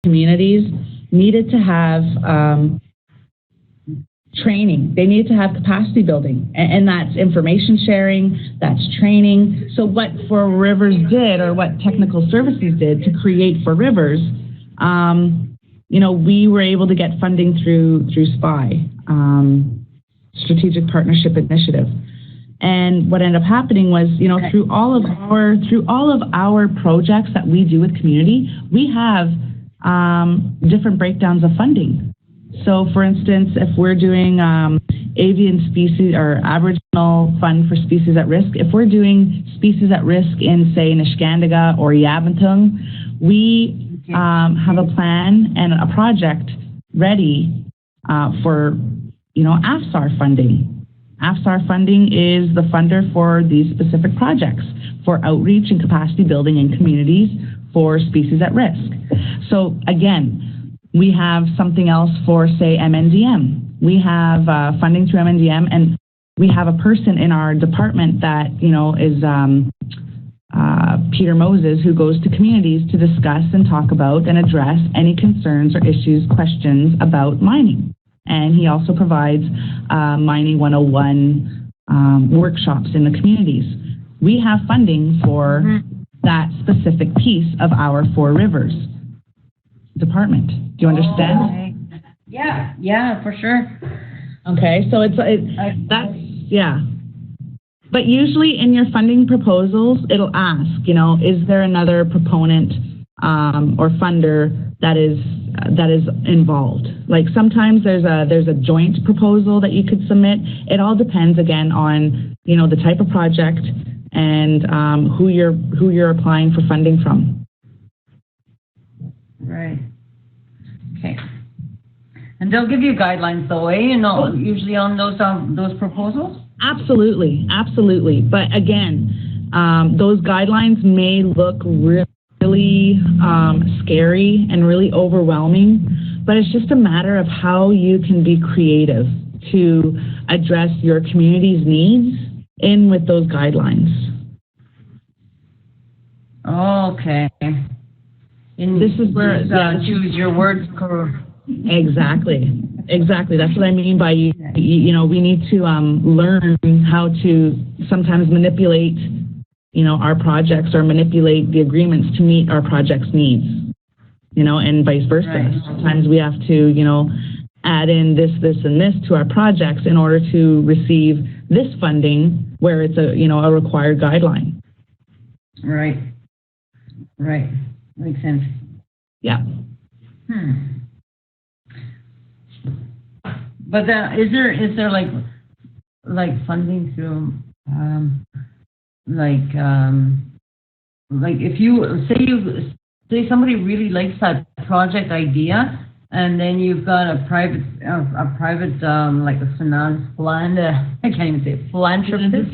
communities needed to have training. They needed to have capacity building, and that's information sharing, that's training. So what For Rivers did, or what technical services did to create For Rivers, we were able to get funding through SPI, Strategic Partnership Initiative. And what ended up happening was, through all of our projects that we do with community, we have different breakdowns of funding. So, for instance, if we're doing avian species or Aboriginal Fund for Species at Risk, if we're doing species at risk in, say, Niskandaga or Yabantung, we have a plan and a project ready for, AFSAR funding. AFSAR funding is the funder for these specific projects for outreach and capacity building in communities for species at risk. So again, we have something else for, say, MNDM. We have funding through MNDM, and we have a person in our department that, is Peter Moses, who goes to communities to discuss and talk about and address any concerns or issues, questions about mining. And he also provides Mining 101 workshops in the communities. We have funding for that specific piece of our For Rivers department. Do you understand? Okay. Yeah, for sure. Okay, so yeah. But usually in your funding proposals, it'll ask, is there another proponent or funder that is involved? Like sometimes there's a joint proposal that you could submit. It all depends again on the type of project and who you're applying for funding from. Right. Okay. And they'll give you guidelines though, usually on those proposals? Absolutely. But again, those guidelines may look really scary and really overwhelming, but it's just a matter of how you can be creative to address your community's needs in with those guidelines. Okay. This is where choose your words correctly. Exactly. That's what I mean by we need to learn how to sometimes manipulate, our projects or manipulate the agreements to meet our project's needs, and vice versa. Right. Sometimes we have to, add in this, and this to our projects in order to receive this funding where it's a required guideline. Right. Makes sense. Yeah. But is there like funding through if you say somebody really likes that project idea, and then you've got a private like a I can't even say it, philanthropist.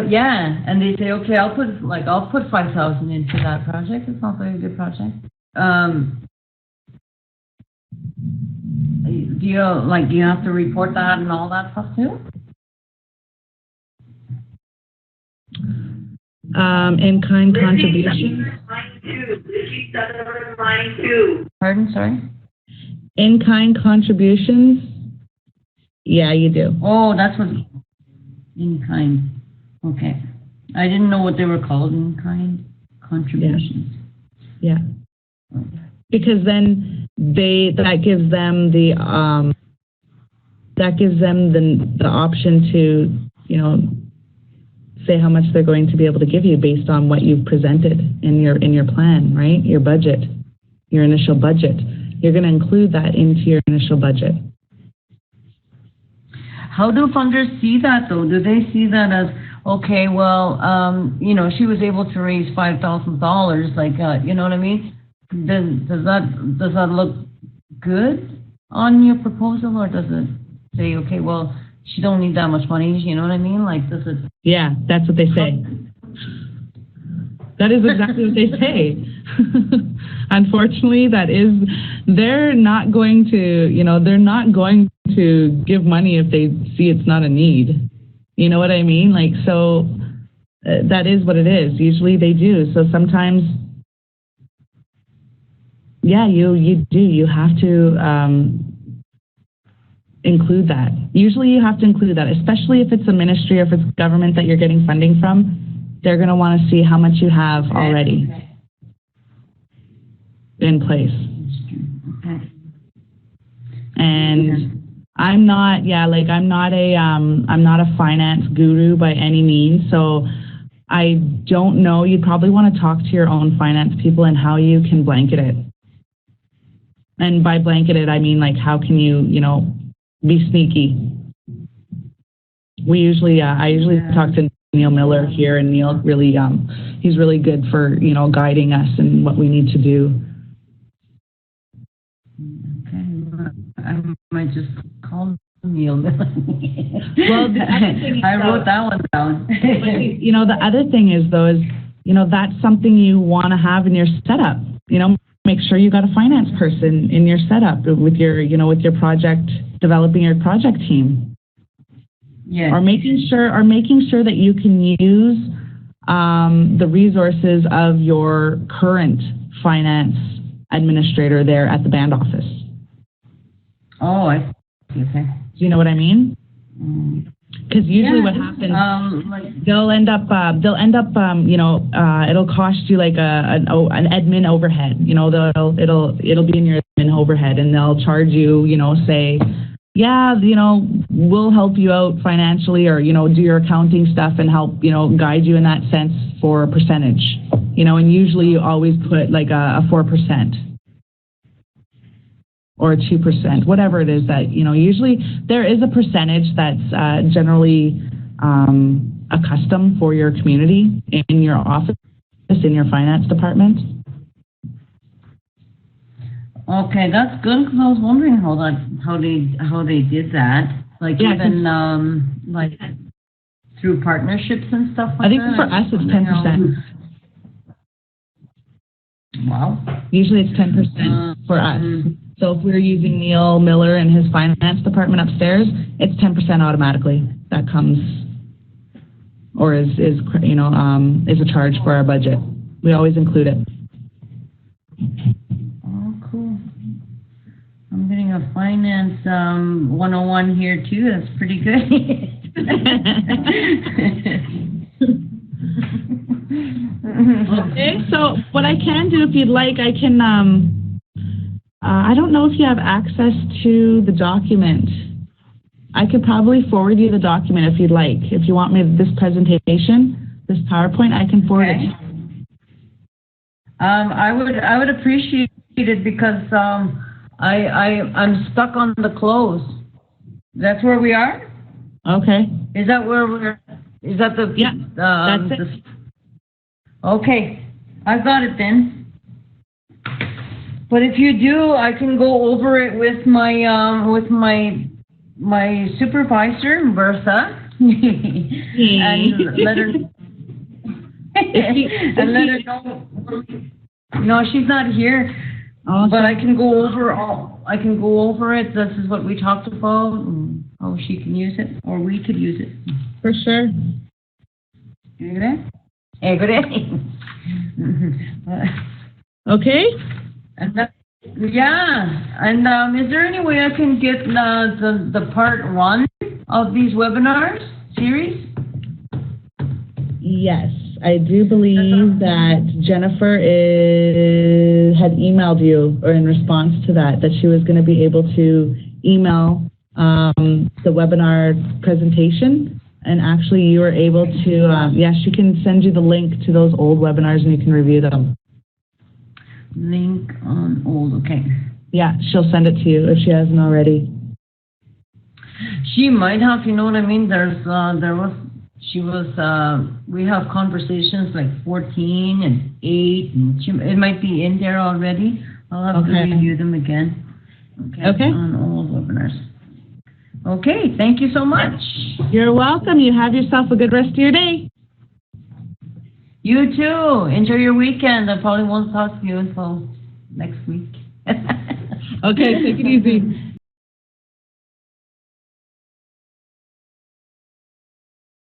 Yeah, and they say, okay, I'll put 5,000 into that project. It sounds like a good project. Do you have to report that and all that stuff too? In-kind contributions. Pardon, sorry? In-kind contributions. Yeah, you do. Oh, that's what in-kind. Okay. I didn't know what they were called, in-kind contributions. Yeah. Okay. Because then that gives them the option to, say how much they're going to be able to give you based on what you've presented in your plan, right? Your budget, your initial budget. You're going to include that into your initial budget. How do funders see that though? Do they see that as, okay, well, she was able to raise $5,000, you know what I mean? Does that look good on your proposal, or does it say, okay, well, she don't need that much money, you know what I mean? Does it? Yeah, that's what they say. That is exactly what they say. Unfortunately, they're not going to give money if they see it's not a need. You know what I mean? That is what it is. Usually they do. So sometimes yeah, you do. You have to include that. Usually you have to include that, especially if it's a ministry or if it's government that you're getting funding from. They're going to want to see how much you have already in place. And I'm not a finance guru by any means, so I don't know. You'd probably want to talk to your own finance people and how you can blanket it. And by blanket it, I mean, like, how can you, be sneaky? I usually talk to Neil Miller here, and Neil really, he's really good for, guiding us in what we need to do. Okay, I might just call Neil Miller. Well, I wrote that one down. The other thing is, though, that's something you want to have in your setup. Make sure you got a finance person in your setup with your, with your project, developing your project team. Yes. Or making sure that you can use the resources of your current finance administrator there at the band office. Oh, I see. Okay. Do you know what I mean? Because usually what happens, they'll end up, it'll cost you like an admin overhead. It'll be in your admin overhead, and they'll charge you, say, yeah, we'll help you out financially, or, do your accounting stuff and help, guide you in that sense for a percentage, and usually you always put like a 4%. Or 2%, whatever it is that, usually there is a percentage that's generally a custom for your community in your office, in your finance department. Okay, that's good, because I was wondering how they did that. Like, yeah, even like through partnerships and stuff like that. I think for us it's 10%. Wow. Usually it's 10% for us. So if we're using Neil Miller and his finance department upstairs, it's 10% automatically. That comes, or is a charge for our budget. We always include it. Oh, cool. I'm getting a finance 101 here too. That's pretty good. Okay, so what I can do, if you'd like, I can, I don't know if you have access to the document. I could probably forward you the document if you'd like. If you want me this presentation, this PowerPoint, I can forward it. I would appreciate it, because I'm stuck on the close. That's where we are? Okay. Is that where we're? Is that the? Yeah. That's it. Okay, I've got it then. But if you do, I can go over it with my supervisor, Bertha, and let her know. No, she's not here. Awesome. But I can go over it. This is what we talked about, and how she can use it, or we could use it. For sure. Okay. And is there any way I can get the part 1 of these webinars series? Yes, I do believe that Jennifer had emailed you, or in response to that she was going to be able to email the webinar presentation, and actually you were able to, she can send you the link to those old webinars and you can review them. Link on old, okay. Yeah, she'll send it to you if she hasn't already. She might have, you know what I mean? We have conversations like 14 and 8, and it might be in there already. I'll have to review them again. Okay. On old webinars. Okay, thank you so much. You're welcome. You have yourself a good rest of your day. You too. Enjoy your weekend. I probably won't talk to you until next week. Okay, take it easy.